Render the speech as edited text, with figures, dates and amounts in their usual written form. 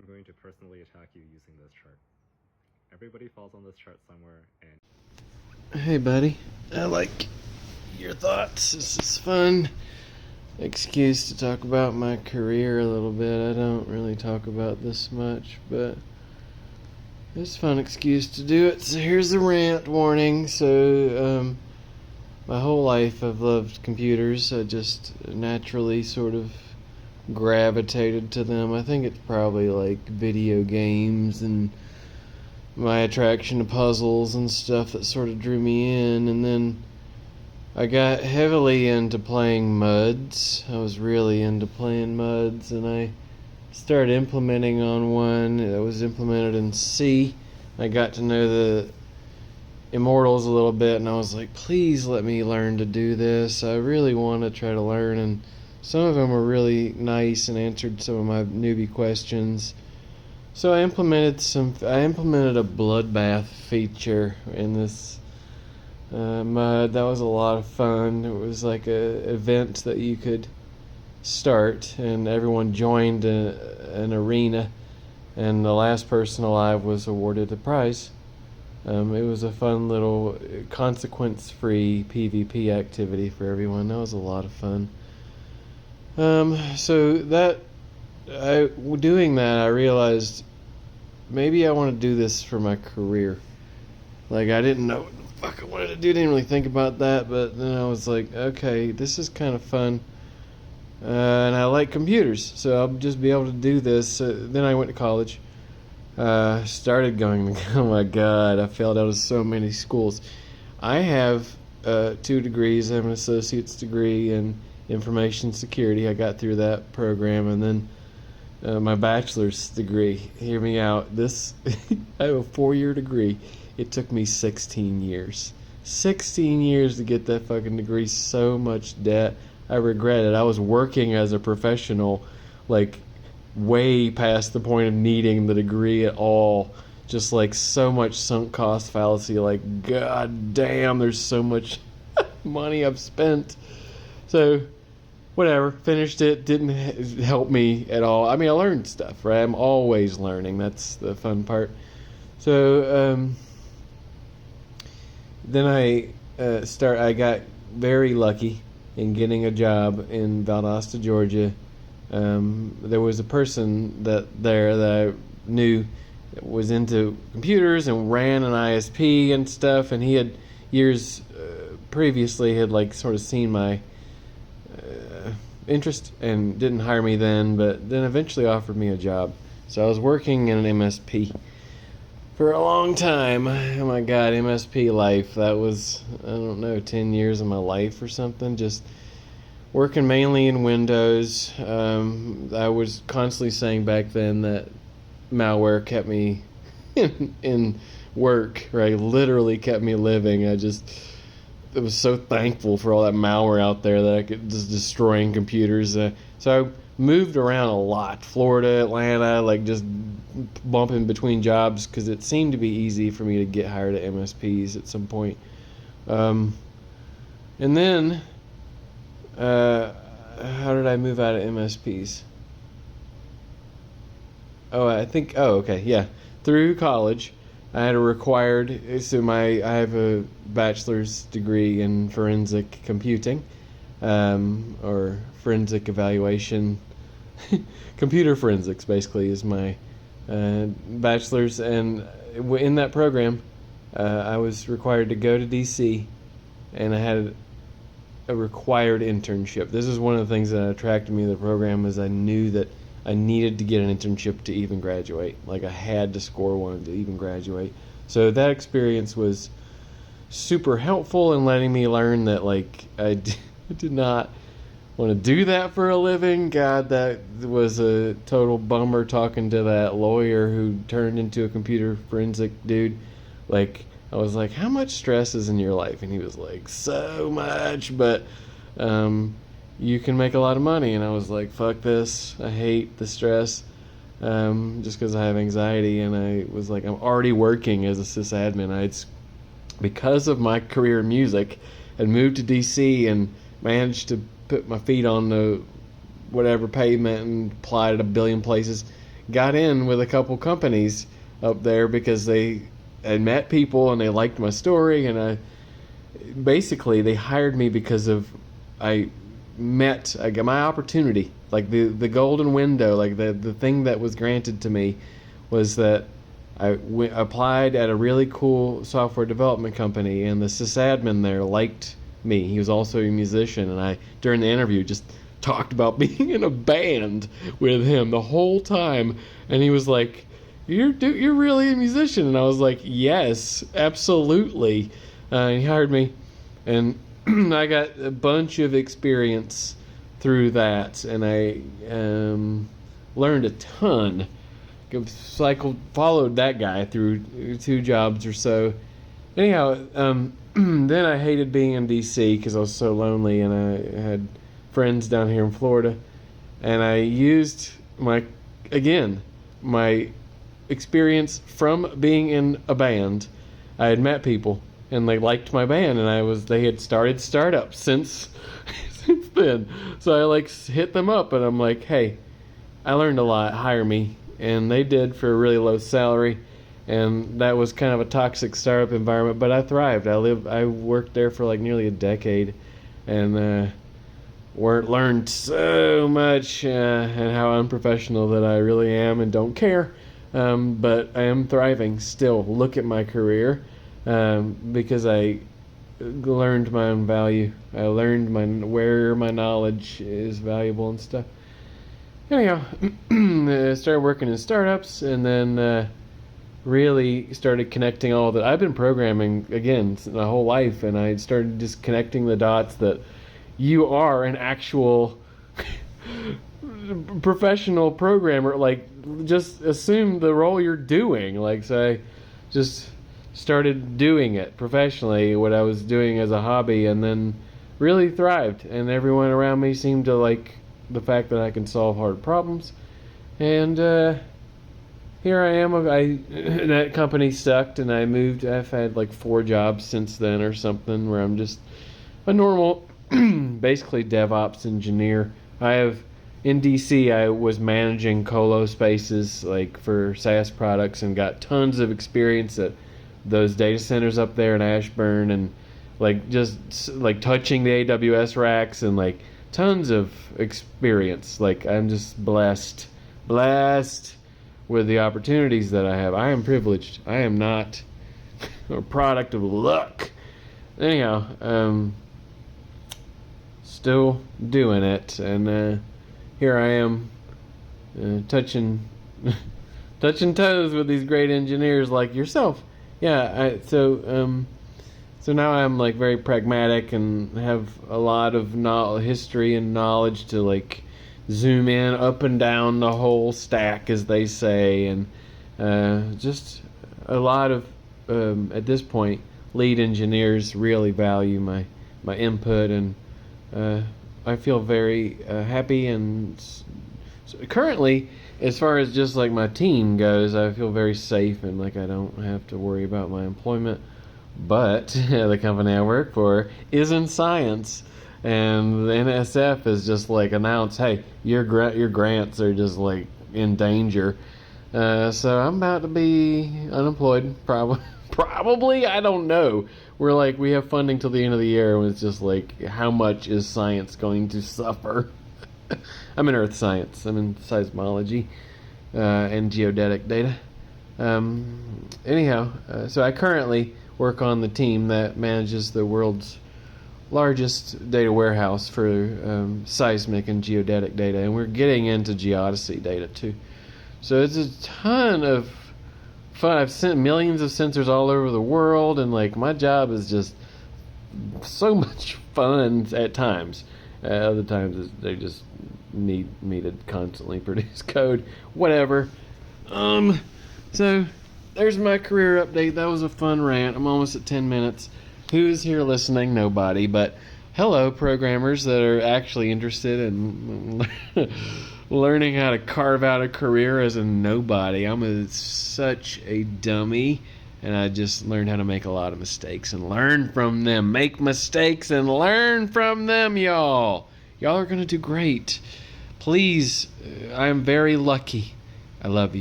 I'm going to personally attack you using this chart. Everybody falls on this chart somewhere, and... Hey, buddy. I like your thoughts. This is fun. Excuse to talk about my career a little bit. I don't really talk about this much, but it's a fun excuse to do it. So here's the rant warning. So, my whole life I've loved computers. I just naturally sort of gravitated to them. I think it's probably like video games and my attraction to puzzles and stuff that sort of drew me in. And then I got heavily into playing MUDs. I was really into playing MUDs, and I started implementing on one that was implemented in C. I got to know the Immortals a little bit, and I was like, please let me learn to do this. I really want to try to learn, and some of them were really nice and answered some of my newbie questions. So I implemented a bloodbath feature in this MUD. That was a lot of fun. It was like a event that you could start, and everyone joined an arena, and the last person alive was awarded a prize. It was a fun little consequence-free PvP activity for everyone. That was a lot of fun. Doing that, I realized maybe I want to do this for my career. Like, I didn't know what the fuck I wanted to do. Didn't really think about that, but then I was like, okay, this is kind of fun. And I like computers, so I'll just be able to do this. Then I went to college. Started going, oh my god, I failed out of so many schools. I have 2 degrees. I have an associate's degree in information security. I got through that program, and then my bachelor's degree. Hear me out. I have a 4-year degree. It took me 16 years. 16 years to get that fucking degree. So much debt. I regret it. I was working as a professional, like, way past the point of needing the degree at all. Just like so much sunk cost fallacy. Like, god damn, there's so much money I've spent. So, whatever, finished it. Didn't help me at all. I mean, I learned stuff, right? I'm always learning. That's the fun part. So, then I got very lucky in getting a job in Valdosta, Georgia. There was a person that I knew that was into computers and ran an ISP and stuff, and he had years previously had like sort of seen my interest and didn't hire me then, but then eventually offered me a job. So I was working in an MSP for a long time. Oh my god, MSP life. That was, I don't know, 10 years of my life or something. Just working mainly in Windows. I was constantly saying back then that malware kept me in work, right? Literally kept me living. I was so thankful for all that malware out there that I could just destroying computers. So I moved around a lot. Florida, Atlanta, like just bumping between jobs because it seemed to be easy for me to get hired at MSPs at some point. And then, how did I move out of MSPs? Through college, I had I have a bachelor's degree in forensic computing, or forensic evaluation. Computer forensics, basically, is my bachelor's, and in that program, I was required to go to DC, and I had a required internship. This is one of the things that attracted me to the program, is I knew that I needed to get an internship to even graduate. Like, I had to score one to even graduate. So that experience was super helpful in letting me learn that, like, I did not want to do that for a living. God, that was a total bummer talking to that lawyer who turned into a computer forensic dude. Like, I was like, how much stress is in your life? And he was like, so much, but you can make a lot of money. And I was like, fuck this. I hate the stress, just because I have anxiety. And I was like, I'm already working as a sysadmin. Because of my career in music, had moved to DC and managed to put my feet on the whatever pavement and applied at a billion places, got in with a couple companies up there because they had met people and they liked my story, and they hired me because of I got my opportunity, like the golden window, like the thing that was granted to me was that I applied at a really cool software development company, and the sysadmin there liked me. He was also a musician, and I, during the interview, just talked about being in a band with him the whole time, and he was like, you're really a musician? And I was like, yes, absolutely. He hired me, and I got a bunch of experience through that, and I learned a ton. Followed that guy through 2 jobs or so. Anyhow, then I hated being in DC because I was so lonely, and I had friends down here in Florida, and I used my experience from being in a band. I had met people, and they liked my band, and they had started startups since then. So I hit them up, and I'm like, hey, I learned a lot, hire me. And they did for a really low salary, and that was kind of a toxic startup environment, but I thrived. I worked there for nearly a decade, and learned so much, and how unprofessional that I really am and don't care. But I am thriving still. Look at my career, because I learned my own value. I learned where my knowledge is valuable and stuff. Anyhow, I started working in startups, and then really started connecting all that. I've been programming, again, my whole life, and I started just connecting the dots that you are an actual professional programmer. Just assume the role you're doing. So I just started doing it professionally, what I was doing as a hobby, and then really thrived, and everyone around me seemed to like the fact that I can solve hard problems, and here I am. That company sucked, and I moved. I've had 4 jobs since then or something, where I'm just a normal, basically DevOps engineer. In DC, I was managing colo spaces for SaaS products, and got tons of experience at those data centers up there in Ashburn, and just touching the AWS racks, and tons of experience. I'm just blessed with the opportunities that I have. I am privileged. I am not a product of luck. Anyhow, still doing it, and here I am, touching toes with these great engineers like yourself. Yeah, so now I'm very pragmatic and have a lot of history and knowledge to zoom in up and down the whole stack, as they say, and just a lot of at this point, lead engineers really value my input, and I feel very happy. And currently, as far as just my team goes, I feel very safe, and I don't have to worry about my employment. But the company I work for is in science, and the NSF has just announced, hey, your grants are just in danger. So I'm about to be unemployed, probably. I don't know. We're we have funding till the end of the year, and it's just how much is science going to suffer? I'm in earth science. I'm in seismology and geodetic data. Anyhow, so I currently work on the team that manages the world's largest data warehouse for seismic and geodetic data, and we're getting into geodesy data too. So it's a ton of fun. I've sent millions of sensors all over the world, and my job is just so much fun at times. Other times they just need me to constantly produce code, whatever. So there's my career update. That was a fun rant. I'm almost at 10 minutes. Who's here listening? Nobody. But hello, programmers that are actually interested in learning how to carve out a career as a nobody. I'm such a dummy, and I just learned how to make a lot of mistakes and learn from them. Make mistakes and learn from them, y'all. Y'all are going to do great. Please, I am very lucky. I love you.